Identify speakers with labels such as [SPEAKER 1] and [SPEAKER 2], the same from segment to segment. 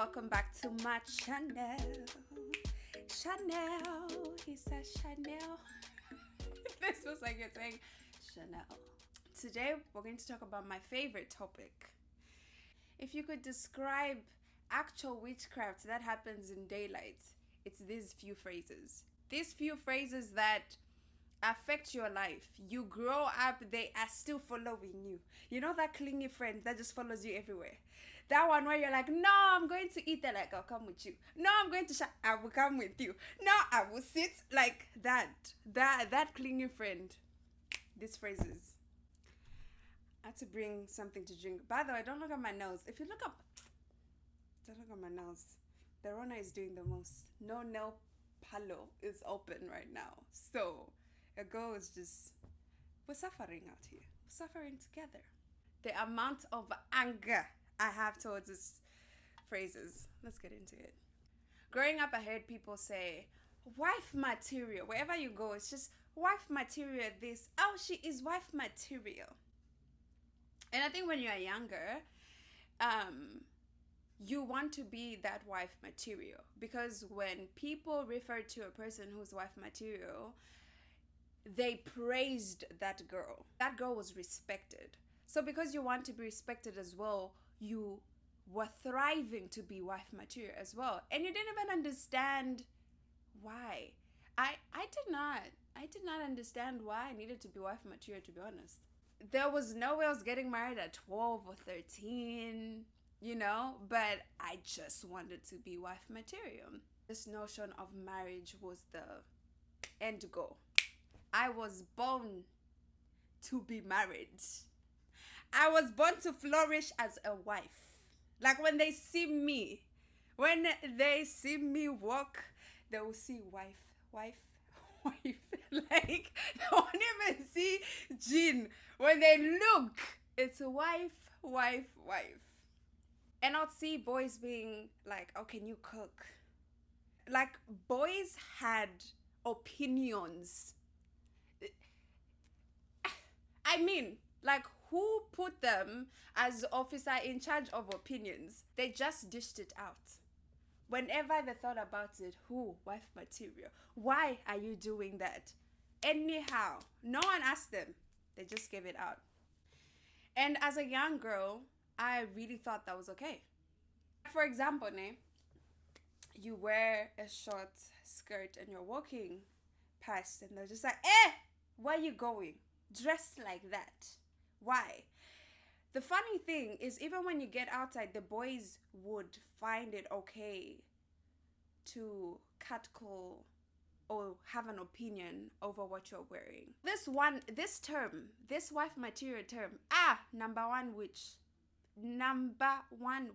[SPEAKER 1] welcome back to my channel. Chanel, he says Chanel. This was like you're saying Chanel. Today we're going to talk about my favorite topic. If you could describe actual witchcraft that happens in daylight, it's these few phrases. These few phrases that affect your life. You grow up, they are still following you. You know that clingy friend that just follows you everywhere? That one where you're like, no, I'm going to eat there, like I'll come with you. No, I'm going to I will come with you. No, I will sit like that. That clingy friend. These phrases. I had to bring something to drink. By the way, don't look at my nose. If you look up, don't look at my nose. The Rona is doing the most. No nail palo is open right now. So a girl is just, we're suffering out here. We're suffering together. The amount of anger I have towards these phrases. Let's get into it. Growing up, I heard people say, wife material. Wherever you go, it's just wife material this. Oh, she is wife material. And I think when you're younger, you want to be that wife material. Because when people refer to a person who's wife material, they praised that girl. That girl was respected. So because you want to be respected as well, you were thriving to be wife material as well. And you didn't even understand why. I did not understand why I needed to be wife material, to be honest. There was no way I was getting married at 12 or 13, you know, but I just wanted to be wife material. This notion of marriage was the end goal. I was born to be married. I was born to flourish as a wife. Like when they see me walk, they will see wife. Like, they won't even see Jean. When they look, it's wife. And I'll see boys being like, oh, can you cook? Like, boys had opinions. I mean, like, who put them as officer in charge of opinions? They just dished it out. Whenever they thought about it, who? Wife material. Why are you doing that? Anyhow, no one asked them. They just gave it out. And as a young girl, I really thought that was okay. For example, you wear a short skirt and you're walking past and they're just like, where are you going? Dressed like that. Why? The funny thing is, even when you get outside, the boys would find it okay to catcall or have an opinion over what you're wearing. This wife material term, number one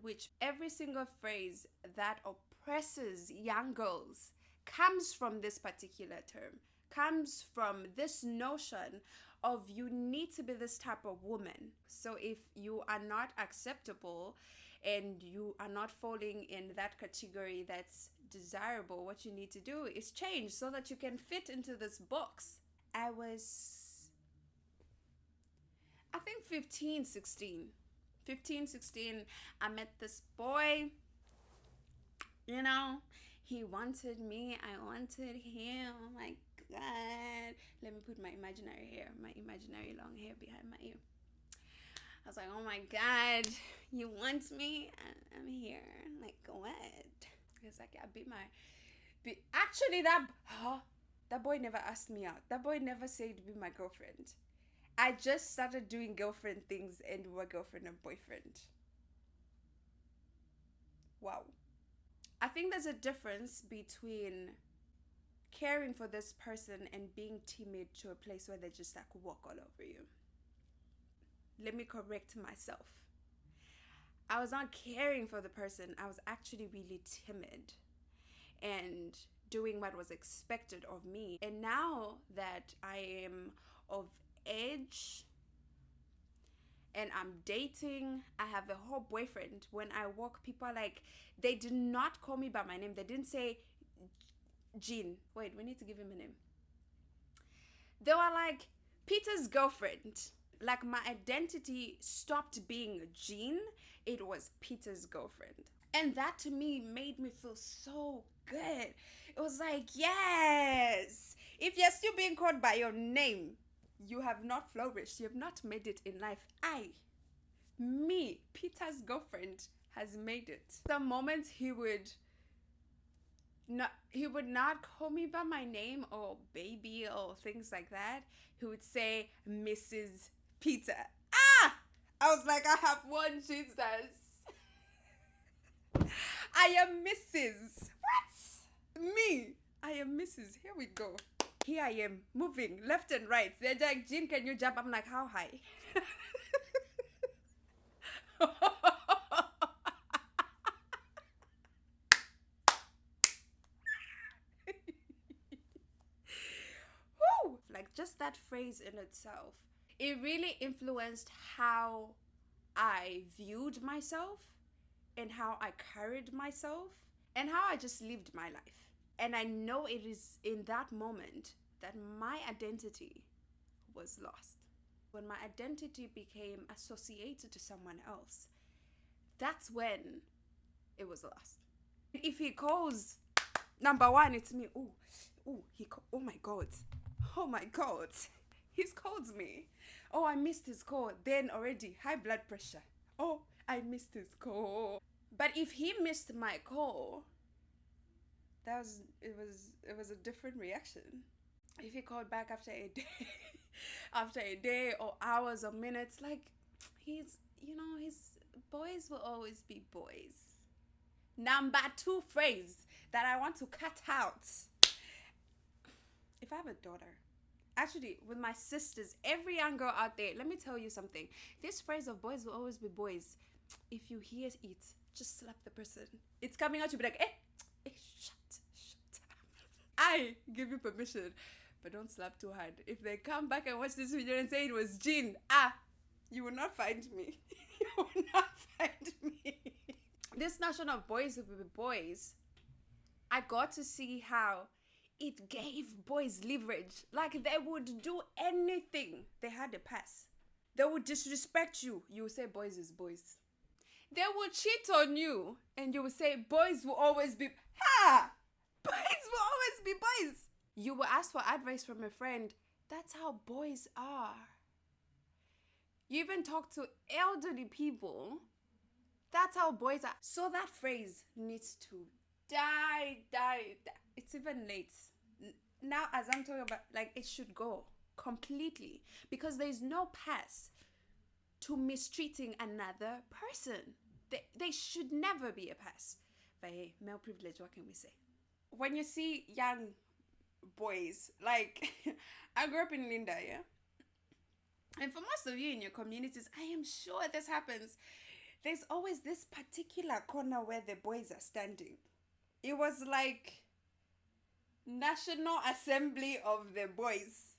[SPEAKER 1] witch. Every single phrase that oppresses young girls comes from this particular term, comes from this notion of you need to be this type of woman. So if you are not acceptable and you are not falling in that category that's desirable, what you need to do is change so that you can fit into this box. I was, I think 15, 16. I met this boy, you know, he wanted me, I wanted him. Oh my God. Let me put my imaginary long hair behind my ear. I was like, oh my God, you want me? I'm here. Like, what? It's like, actually, that boy never asked me out. That boy never said be my girlfriend. I just started doing girlfriend things and we were girlfriend and boyfriend. Wow. I think there's a difference between caring for this person and being timid to a place where they just like walk all over you. Let me correct myself. I was not caring for the person. I was actually really timid and doing what was expected of me. And now that I am of age and I'm dating, I have a whole boyfriend. When I walk, people are like, they did not call me by my name. They didn't say Jean. Wait, we need to give him a name. They were like, Peter's girlfriend. Like, my identity stopped being Jean. It was Peter's girlfriend. And that to me made me feel so good. It was like, yes, if you're still being called by your name, you have not flourished. You have not made it in life. Me, Peter's girlfriend, has made it. The moment he would not call me by my name or baby or things like that. He would say Mrs. Peter. Ah! I was like, I have one Jesus. I am Mrs. What? Me. I am Mrs. Here we go. Here I am, moving left and right. They're like, Jean, can you jump? I'm like, how high? Woo! Like, just that phrase in itself, it really influenced how I viewed myself and how I carried myself and how I just lived my life. And I know it is in that moment that my identity was lost. When my identity became associated to someone else, that's when it was lost. If he calls number one, it's me. Oh my God. Oh my God. He's called me. Oh, I missed his call. Then already high blood pressure. Oh, I missed his call. But if he missed my call, it was a different reaction. If he called back after a day, after a day or hours or minutes, like his boys will always be boys. Number two phrase that I want to cut out. If I have a daughter, actually with my sisters, every young girl out there, let me tell you something. This phrase of boys will always be boys. If you hear it, just slap the person. It's coming out, you'll be like, shut up. I give you permission, but don't slap too hard. If they come back and watch this video and say it was Jean, you will not find me. You will not find me. This notion of boys will be boys, I got to see how it gave boys leverage. Like, they would do anything. They had a pass. They would disrespect you. You would say boys is boys. They would cheat on you. And you would say boys will always be... Boys will always be boys. You will ask for advice from a friend. That's how boys are. You even talk to elderly people. That's how boys are. So that phrase needs to die. It's even late. Now, as I'm talking about, like, it should go completely, because there is no pass to mistreating another person. They should never be a pass. But hey, male privilege, what can we say? When you see young boys, like, I grew up in Linda, yeah? And for most of you in your communities, I am sure this happens. There's always this particular corner where the boys are standing. It was like National Assembly of the Boys.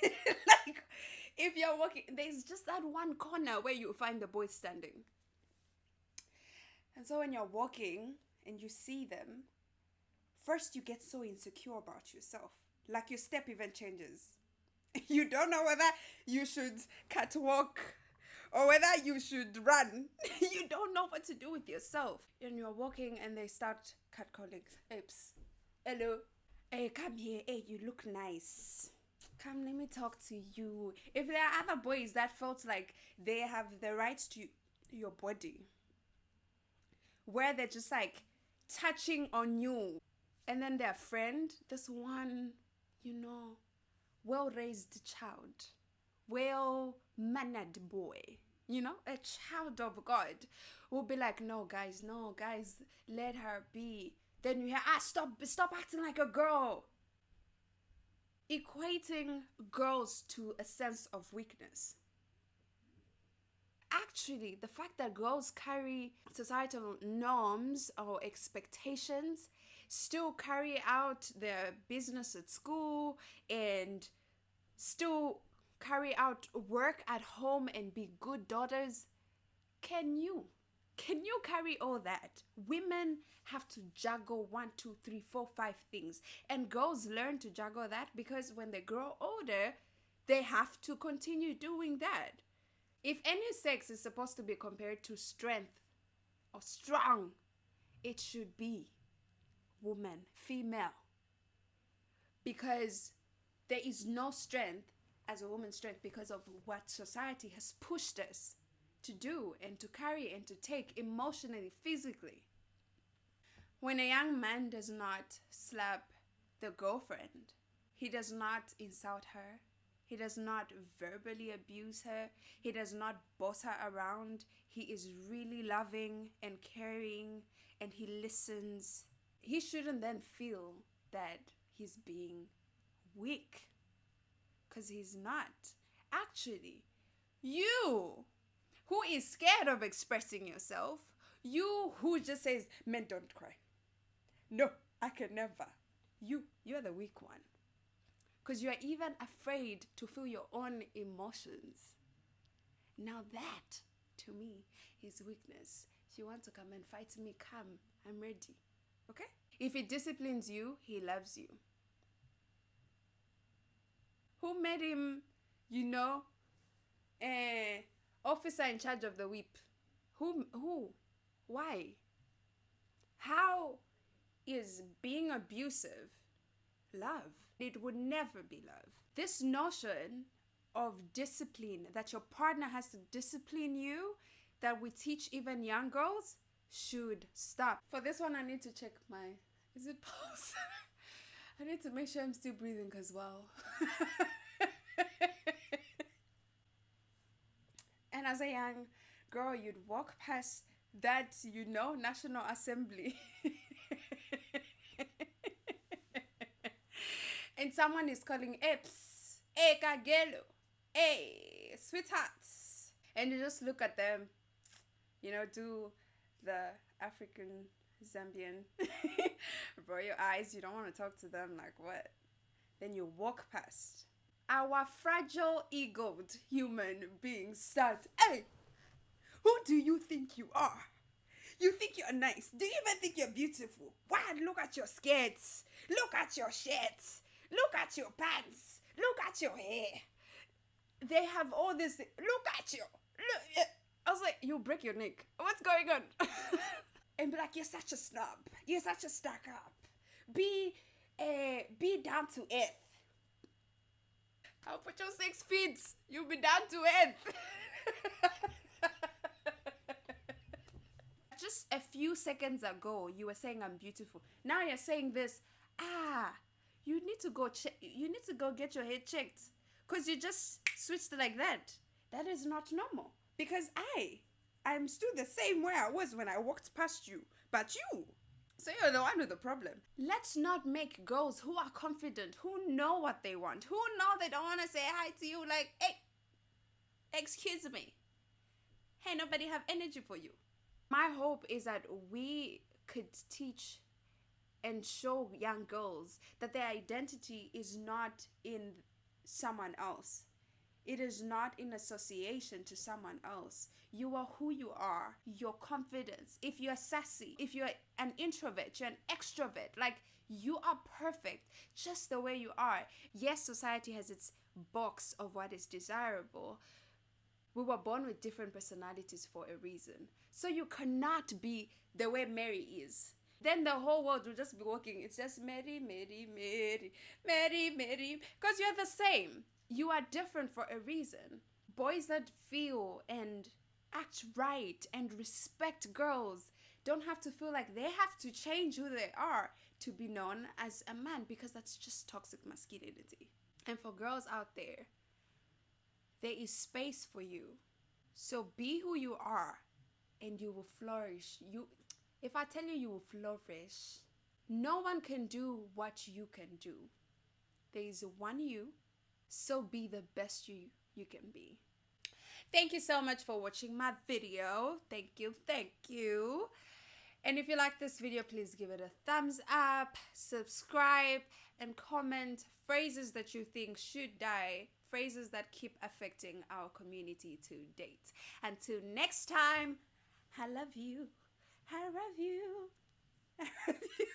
[SPEAKER 1] Like, if you're walking, there's just that one corner where you find the boys standing. And so when you're walking and you see them, first you get so insecure about yourself. Like, your step even changes. You don't know whether you should catwalk or whether you should run. You don't know what to do with yourself. And you're walking and they start catcalling. Apes. Hello. Hey, come here. Hey, you look nice. Come, let me talk to you. If there are other boys that felt like they have the rights to your body, where they're just like touching on you, and then their friend, this one, well-raised child, well-mannered boy, a child of God, will be like, no guys, let her be. Then you hear, stop acting like a girl. Equating girls to a sense of weakness. Actually, the fact that girls carry societal norms or expectations, still carry out their business at school, and still carry out work at home and be good daughters. Can you carry all that? Women have to juggle 1, 2, 3, 4, 5 things. And girls learn to juggle that because when they grow older, they have to continue doing that. If any sex is supposed to be compared to strength or strong, it should be woman, female. Because there is no strength as a woman's strength because of what society has pushed us to do and to carry and to take emotionally, physically. When a young man does not slap the girlfriend, he does not insult her, he does not verbally abuse her, he does not boss her around, he is really loving and caring and he listens. He shouldn't then feel that he's being weak, because he's not. Actually, you who is scared of expressing yourself, you who just says, men don't cry. No, I can never. You're the weak one. Because you're even afraid to feel your own emotions. Now that, to me, is weakness. If you want to come and fight me, come. I'm ready. Okay? If it disciplines you, he loves you. Who made him, officer in charge of the whip? Who? Why? How is being abusive love? It would never be love. This notion of discipline, that your partner has to discipline you, that we teach even young girls, should stop. For this one, I need to check is it pulse? I need to make sure I'm still breathing as well. And as a young girl, you'd walk past that, National Assembly. And someone is calling Eps, hey Kagelo, hey sweethearts. And you just look at them, do the African Zambian. Roll your eyes, you don't want to talk to them, like what? Then you walk past. Our fragile egoed human beings start, hey, who do you think you are? You think you're nice? Do you even think you're beautiful? Wow, look at your skirts. Look at your shirts. Look at your pants. Look at your hair. They have all this. Look at you. Look. I was like, you'll break your neck. What's going on? And be like, you're such a snob. You're such a stuck up. Be down to earth. I'll put your 6 feet. You'll be down to earth. Just a few seconds ago, you were saying I'm beautiful. Now you're saying this. You need to go get your hair checked, because you just switched like that. That is not normal. Because I'm still the same way I was when I walked past you, but you. So you're the one with the problem. Let's not make girls who are confident, who know what they want, who know they don't want to say hi to you like, hey, excuse me. Hey, nobody have energy for you. My hope is that we could teach and show young girls that their identity is not in someone else. It is not in association to someone else. You are who you are. Your confidence. If you're sassy, if you're an introvert, you're an extrovert. Like, you are perfect just the way you are. Yes, society has its box of what is desirable. We were born with different personalities for a reason. So you cannot be the way Mary is. Then the whole world will just be walking. It's just Mary, Mary, Mary, Mary, Mary. Because you're the same. You are different for a reason. Boys that feel and act right and respect girls don't have to feel like they have to change who they are to be known as a man, because that's just toxic masculinity. And for girls out there is space for you. So be who you are and you will flourish. If I tell you, you will flourish. No one can do what you can do. There is one you, so be the best you can be. Thank you so much for watching my video. Thank you. And if you like this video, please give it a thumbs up, subscribe, and comment phrases that you think should die, phrases that keep affecting our community to date. Until next time, I love you. I love you. I love you.